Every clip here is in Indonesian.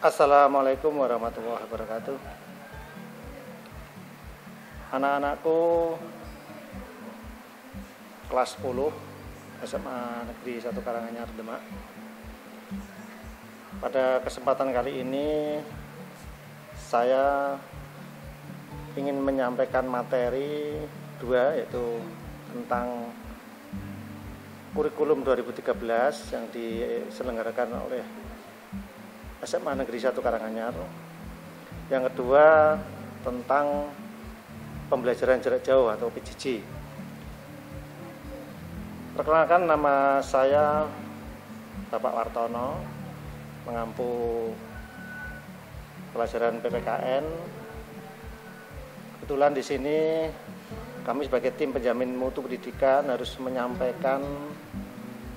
Assalamualaikum warahmatullahi wabarakatuh. Anak-anakku kelas 10 SMA Negeri 1 Karanganyar Demak. Pada kesempatan kali ini saya ingin menyampaikan materi 2, yaitu tentang kurikulum 2013 yang diselenggarakan oleh SMA Negeri 1 Karanganyar. Yang kedua tentang pembelajaran jarak jauh atau PJJ. Perkenalkan, nama saya Bapak Wartono, mengampu pelajaran PPKN. Kebetulan di sini kami sebagai tim penjamin mutu pendidikan harus menyampaikan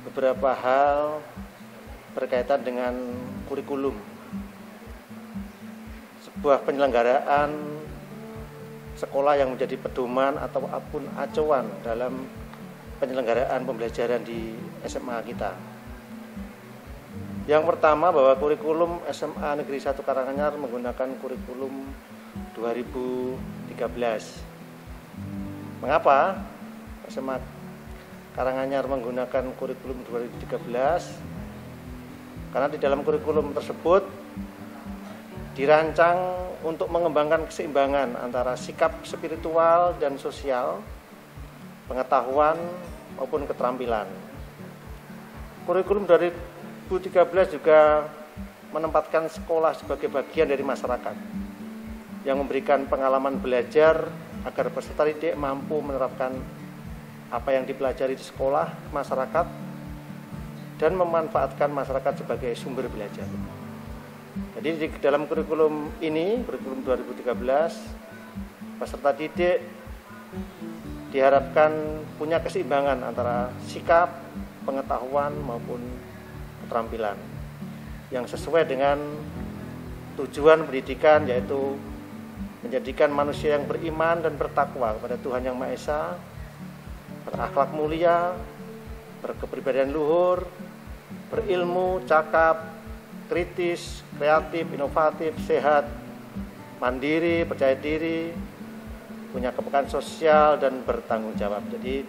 beberapa hal berkaitan dengan kurikulum. Sebuah penyelenggaraan sekolah yang menjadi pedoman ataupun acuan dalam penyelenggaraan pembelajaran di SMA kita. Yang pertama, bahwa kurikulum SMA Negeri 1 Karanganyar menggunakan kurikulum 2013. Mengapa SMA Karanganyar menggunakan kurikulum 2013? Karena di dalam kurikulum tersebut dirancang untuk mengembangkan keseimbangan antara sikap spiritual dan sosial, pengetahuan maupun keterampilan. Kurikulum 2013 juga menempatkan sekolah sebagai bagian dari masyarakat yang memberikan pengalaman belajar agar peserta didik mampu menerapkan apa yang dipelajari di sekolah, masyarakat, dan memanfaatkan masyarakat sebagai sumber belajar. Jadi di dalam kurikulum ini, kurikulum 2013, peserta didik diharapkan punya keseimbangan antara sikap, pengetahuan maupun keterampilan yang sesuai dengan tujuan pendidikan, yaitu menjadikan manusia yang beriman dan bertakwa kepada Tuhan Yang Maha Esa, berakhlak mulia, berkepribadian luhur, berilmu, cakap, kritis, kreatif, inovatif, sehat, mandiri, percaya diri, punya kepekaan sosial, dan bertanggung jawab. Jadi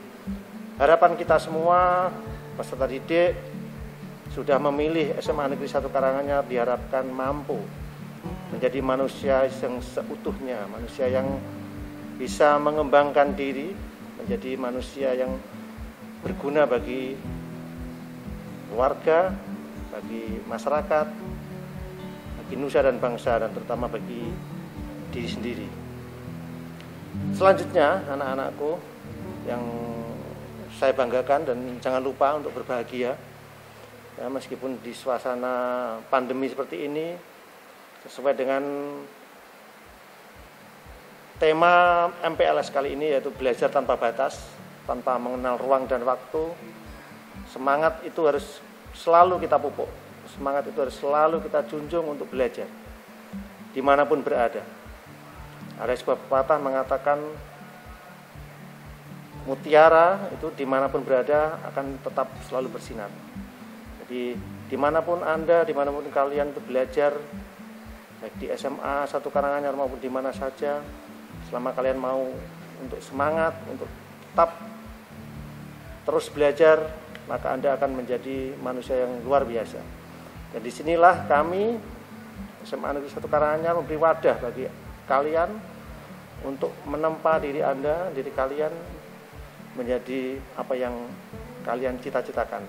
harapan kita semua peserta didik sudah memilih SMA Negeri 1 Karanganyar diharapkan mampu menjadi manusia yang seutuhnya, manusia yang bisa mengembangkan diri, menjadi manusia yang berguna bagi keluarga, bagi masyarakat, bagi nusa dan bangsa, dan terutama bagi diri sendiri. Selanjutnya, anak-anakku yang saya banggakan, dan jangan lupa untuk berbahagia ya, meskipun di suasana pandemi seperti ini, sesuai dengan tema MPLS kali ini, yaitu belajar tanpa batas, tanpa mengenal ruang dan waktu. Semangat itu harus selalu kita pupuk, semangat itu harus selalu kita junjung untuk belajar dimanapun berada. Ada sebuah pepatah mengatakan mutiara itu dimanapun berada akan tetap selalu bersinar. Jadi dimanapun Anda, dimanapun kalian untuk belajar, baik di SMA 1 Karanganyar maupun di mana saja, selama kalian mau untuk semangat, untuk tetap terus belajar, maka Anda akan menjadi manusia yang luar biasa. Dan disinilah kami SMA Negeri 1 Karanganyar memberi wadah bagi kalian untuk menempa diri Anda, diri kalian menjadi apa yang kalian cita-citakan.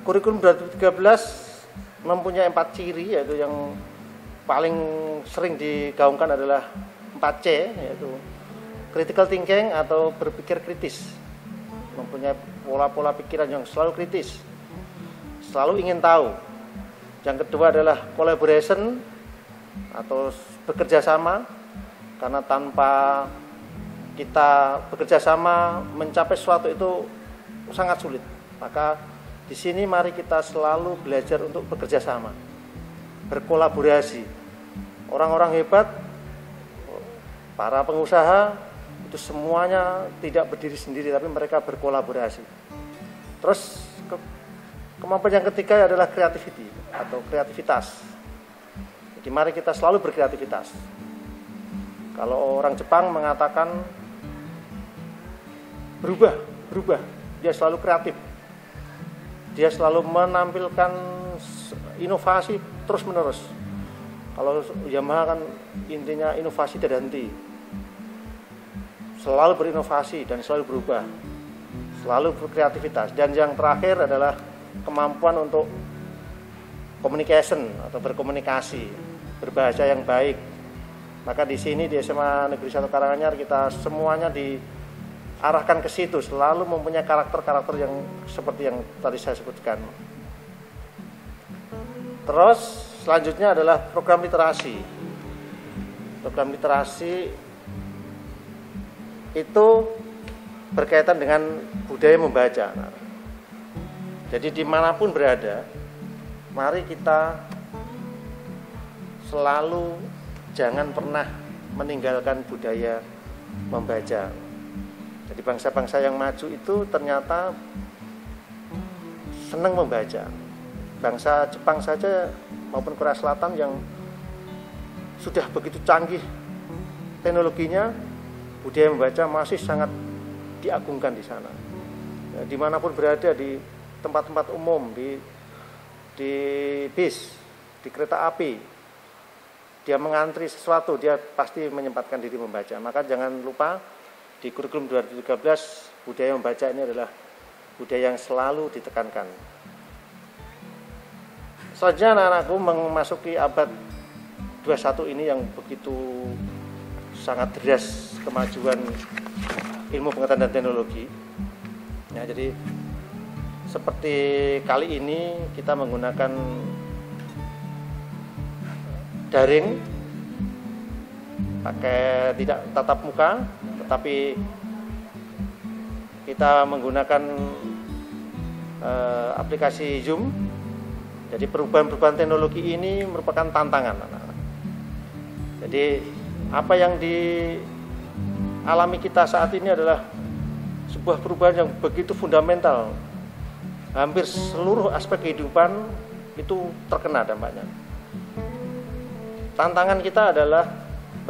Kurikulum 2013 mempunyai 4 ciri, yaitu yang paling sering digaungkan adalah 4C, yaitu critical thinking atau berpikir kritis, mempunyai pola-pola pikiran yang selalu kritis, selalu ingin tahu. Yang kedua adalah collaboration atau bekerja sama, karena tanpa kita bekerja sama mencapai sesuatu itu sangat sulit. Maka di sini mari kita selalu belajar untuk bekerja sama, berkolaborasi. Orang-orang hebat, para pengusaha itu semuanya tidak berdiri sendiri, tapi mereka berkolaborasi. Terus Kemampuan yang ketiga adalah creativity atau kreativitas. Jadi mari kita selalu berkreativitas. Kalau orang Jepang mengatakan berubah, dia selalu kreatif. Dia selalu menampilkan inovasi terus-menerus. Kalau Yamaha kan intinya inovasi tidak henti. Selalu berinovasi dan selalu berubah. Selalu berkreativitas. Dan yang terakhir adalah kemampuan untuk communication atau berkomunikasi, berbahasa yang baik. Maka di sini di SMA Negeri 1 Karanganyar kita semuanya diarahkan ke situ, selalu mempunyai karakter-karakter yang seperti yang tadi saya sebutkan. Terus selanjutnya adalah program literasi. Program literasi itu berkaitan dengan budaya membaca. Jadi dimanapun berada, mari kita selalu jangan pernah meninggalkan budaya membaca. Jadi bangsa-bangsa yang maju itu ternyata senang membaca. Bangsa Jepang saja maupun Korea Selatan yang sudah begitu canggih teknologinya, budaya membaca masih sangat diagungkan di sana. Ya, dimanapun berada, di tempat-tempat umum, di bis, di kereta api, dia mengantri sesuatu, dia pasti menyempatkan diri membaca. Maka jangan lupa di kurikulum 2013 budaya membaca ini adalah budaya yang selalu ditekankan. Selanjutnya anak-anakku memasuki abad 21 ini yang begitu sangat deras kemajuan ilmu pengetahuan dan teknologi. Ya, jadi seperti kali ini kita menggunakan daring, pakai tidak tatap muka, tetapi kita menggunakan aplikasi Zoom. Jadi perubahan-perubahan teknologi ini merupakan tantangan anak-anak. Jadi apa yang dialami kita saat ini adalah sebuah perubahan yang begitu fundamental. Hampir seluruh aspek kehidupan itu terkena dampaknya. Tantangan kita adalah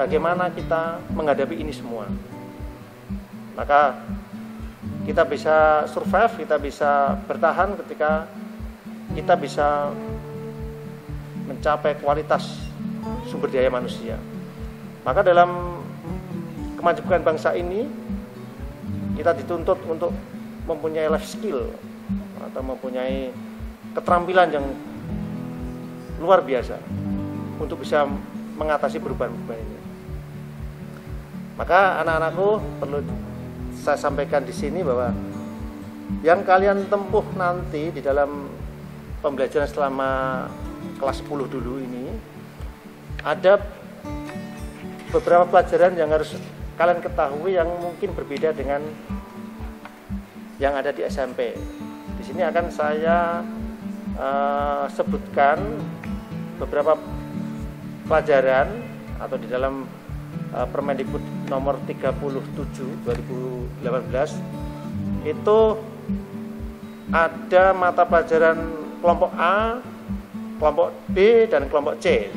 bagaimana kita menghadapi ini semua. Maka kita bisa survive, kita bisa bertahan ketika kita bisa mencapai kualitas sumber daya manusia. Maka dalam kemajuan bangsa ini kita dituntut untuk mempunyai life skill atau mempunyai keterampilan yang luar biasa untuk bisa mengatasi perubahan-perubahan ini. Maka anak-anakku perlu saya sampaikan di sini bahwa yang kalian tempuh nanti di dalam pembelajaran selama kelas 10 dulu ini ada beberapa pelajaran yang harus kalian ketahui yang mungkin berbeda dengan yang ada di SMP. Di sini akan saya sebutkan beberapa pelajaran atau di dalam Permendikbud nomor 37 2018 itu ada mata pelajaran kelompok A, kelompok B, dan kelompok C.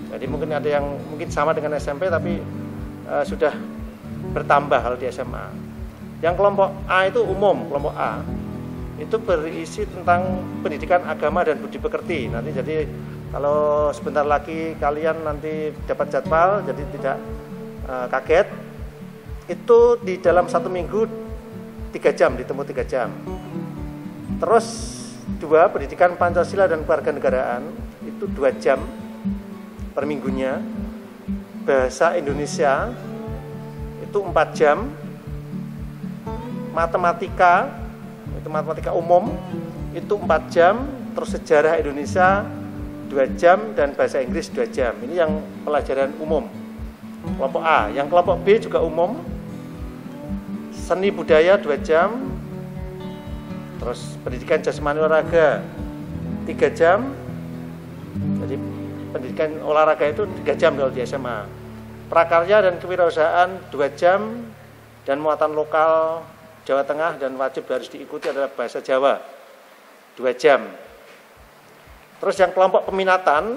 Jadi mungkin ada yang mungkin sama dengan SMP tapi sudah bertambah kalau di SMA. Yang kelompok A itu umum, kelompok A itu berisi tentang pendidikan agama dan budi pekerti. Nanti jadi kalau sebentar lagi kalian nanti dapat jadwal, jadi tidak kaget. Itu di dalam 1 minggu 3 jam, ditempuh 3 jam. Terus 2, pendidikan Pancasila dan kewarganegaraan itu 2 jam per minggunya. Bahasa Indonesia itu 4 jam. Matematika, itu matematika umum itu 4 jam. Terus sejarah Indonesia 2 jam dan bahasa Inggris 2 jam. Ini yang pelajaran umum kelompok A. Yang kelompok B juga umum, seni budaya 2 jam. Terus pendidikan jasmani olahraga 3 jam. Jadi pendidikan olahraga itu 3 jam kalau di SMA. Prakarya dan kewirausahaan 2 jam. Dan muatan lokal Jawa Tengah dan wajib harus diikuti adalah bahasa Jawa 2 jam. Terus yang kelompok peminatan,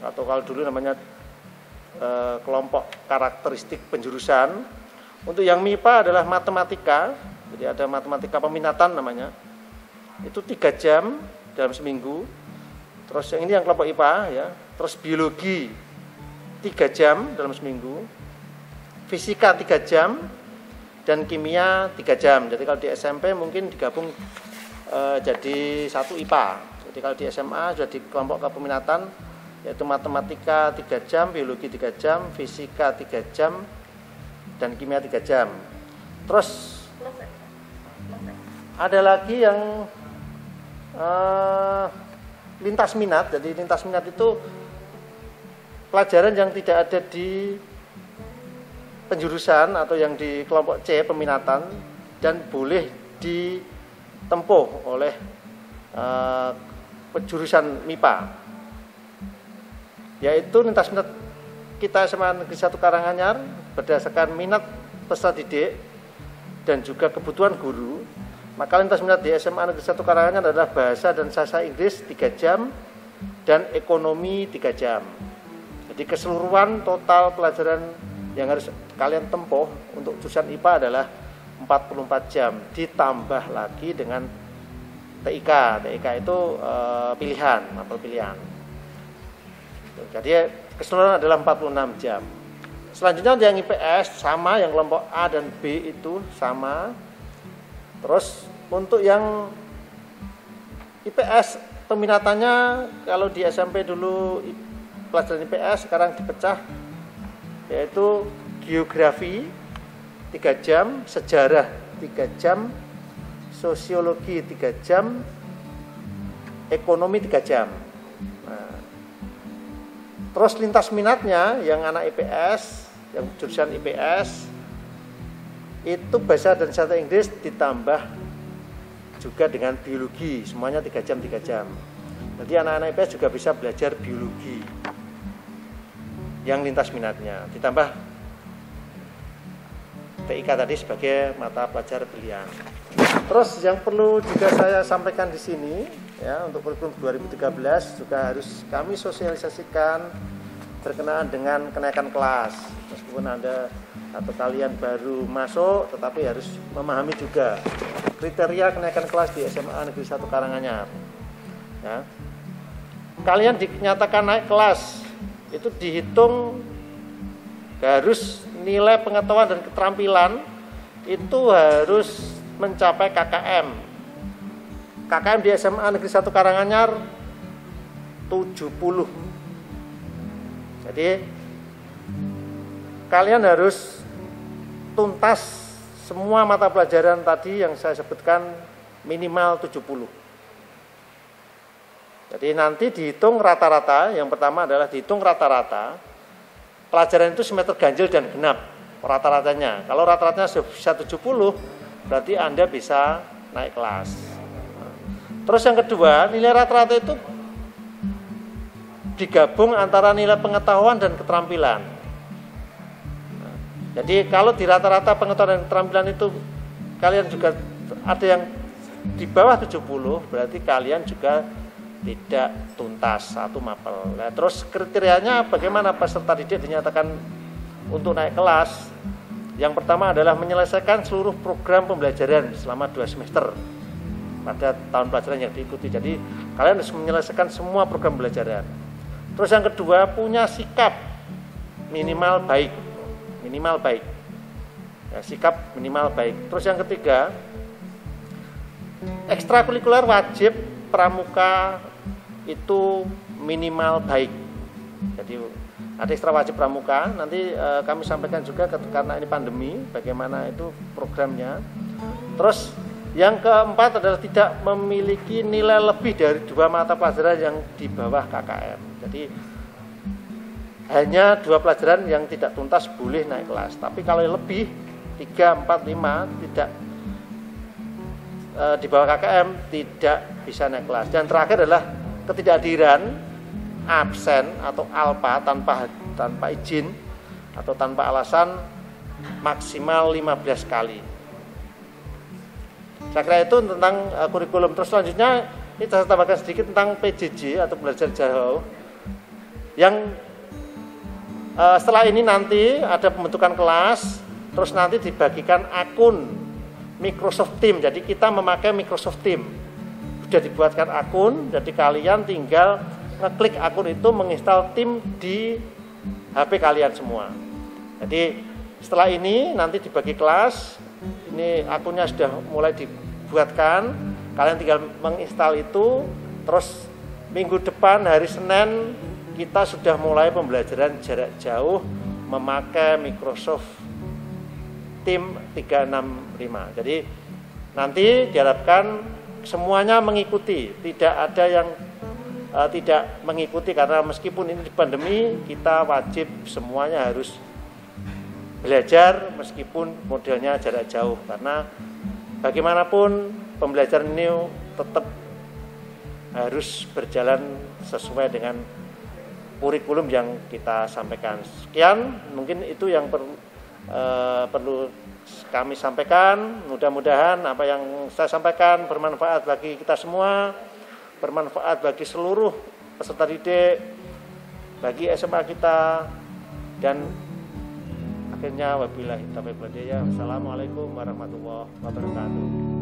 atau kalau dulu namanya kelompok karakteristik penjurusan, untuk yang MIPA adalah matematika, jadi ada matematika peminatan namanya, itu 3 jam dalam seminggu. Terus yang ini yang kelompok IPA ya, terus biologi 3 jam dalam seminggu, fisika 3 jam, dan kimia 3 jam. Jadi kalau di SMP mungkin digabung jadi satu IPA. Jadi kalau di SMA sudah di kelompok kepeminatan, yaitu matematika 3 jam, biologi 3 jam, fisika 3 jam, dan kimia 3 jam. Terus ada lagi yang lintas minat. Jadi lintas minat itu pelajaran yang tidak ada di penjurusan atau yang di kelompok C peminatan dan boleh ditempuh oleh penjurusan MIPA, yaitu lintas minat kita SMA Negeri 1 Karanganyar berdasarkan minat peserta didik dan juga kebutuhan guru. Maka lintas minat di SMA Negeri 1 Karanganyar adalah bahasa dan sastra Inggris 3 jam dan ekonomi 3 jam. Jadi keseluruhan total pelajaran yang harus kalian tempuh untuk jurusan IPA adalah 44 jam, ditambah lagi dengan TIK. TIK itu pilihan, mapel pilihan. Jadi keseluruhan adalah 46 jam. Selanjutnya yang IPS sama, yang kelompok A dan B itu sama. Terus untuk yang IPS peminatannya, kalau di SMP dulu pelajaran IPS sekarang dipecah, yaitu geografi 3 jam, sejarah 3 jam, sosiologi 3 jam, ekonomi 3 jam. Nah, terus lintas minatnya yang anak IPS, yang jurusan IPS itu bahasa dan sastra Inggris ditambah juga dengan biologi, semuanya 3 jam 3 jam. Jadi anak-anak IPS juga bisa belajar biologi yang lintas minatnya, ditambah TIK tadi sebagai mata pelajaran pilihan. Terus yang perlu juga saya sampaikan di sini ya, untuk kurikulum 2013 juga harus kami sosialisasikan berkenaan dengan kenaikan kelas. Meskipun Anda atau kalian baru masuk, tetapi harus memahami juga kriteria kenaikan kelas di SMA Negeri 1 Karanganyar. Ya. Kalian dinyatakan naik kelas, itu dihitung harus nilai pengetahuan dan keterampilan itu harus mencapai KKM. KKM di SMA Negeri 1 Karanganyar 70. Jadi kalian harus tuntas semua mata pelajaran tadi yang saya sebutkan minimal 70. Jadi nanti dihitung rata-rata. Yang pertama adalah dihitung rata-rata. Pelajaran itu semester ganjil dan genap rata-ratanya. Kalau rata-ratanya bisa 70, berarti Anda bisa naik kelas. Terus yang kedua, nilai rata-rata itu digabung antara nilai pengetahuan dan keterampilan. Jadi kalau di rata-rata pengetahuan dan keterampilan itu kalian juga ada yang di bawah 70, berarti kalian juga tidak tuntas satu mapel. Nah, terus kriterianya bagaimana peserta didik dinyatakan untuk naik kelas? Yang pertama adalah menyelesaikan seluruh program pembelajaran selama 2 semester pada tahun pelajaran yang diikuti. Jadi kalian harus menyelesaikan semua program pembelajaran. Terus yang kedua, punya sikap minimal baik. Minimal baik. Ya, sikap minimal baik. Terus yang ketiga, ekstrakurikuler wajib pramuka itu minimal baik. Jadi ada ekstra wajib pramuka, nanti kami sampaikan juga karena ini pandemi bagaimana itu programnya. Terus yang keempat adalah tidak memiliki nilai lebih dari 2 mata pelajaran yang di bawah KKM. Jadi hanya 2 pelajaran yang tidak tuntas boleh naik kelas. Tapi kalau lebih 3, 4, 5 tidak di bawah KKM tidak bisa naik kelas. Dan terakhir adalah ketidakhadiran, absen atau alpa tanpa izin atau tanpa alasan maksimal 15 kali. Saya kira itu tentang kurikulum. Terus selanjutnya ini saya tambahkan sedikit tentang PJJ atau belajar jauh. Yang setelah ini nanti ada pembentukan kelas, terus nanti dibagikan akun Microsoft Teams. Jadi kita memakai Microsoft Teams. Sudah dibuatkan akun, jadi kalian tinggal ngeklik akun itu, menginstal Teams di HP kalian semua. Jadi setelah ini nanti dibagi kelas, ini akunnya sudah mulai dibuatkan, kalian tinggal menginstal itu, terus minggu depan hari Senin kita sudah mulai pembelajaran jarak jauh memakai Microsoft Teams 365. Jadi nanti diharapkan semuanya mengikuti, tidak ada yang tidak mengikuti, karena meskipun ini pandemi kita wajib semuanya harus belajar meskipun modelnya jarak jauh, karena bagaimanapun pembelajaran ini tetap harus berjalan sesuai dengan kurikulum yang kita sampaikan. Sekian mungkin itu yang perlu kami sampaikan. Mudah-mudahan apa yang saya sampaikan bermanfaat bagi kita semua, bermanfaat bagi seluruh peserta didik, bagi SMA kita, dan akhirnya wabillahi taufiq wal hidayah. Assalamualaikum warahmatullahi wabarakatuh.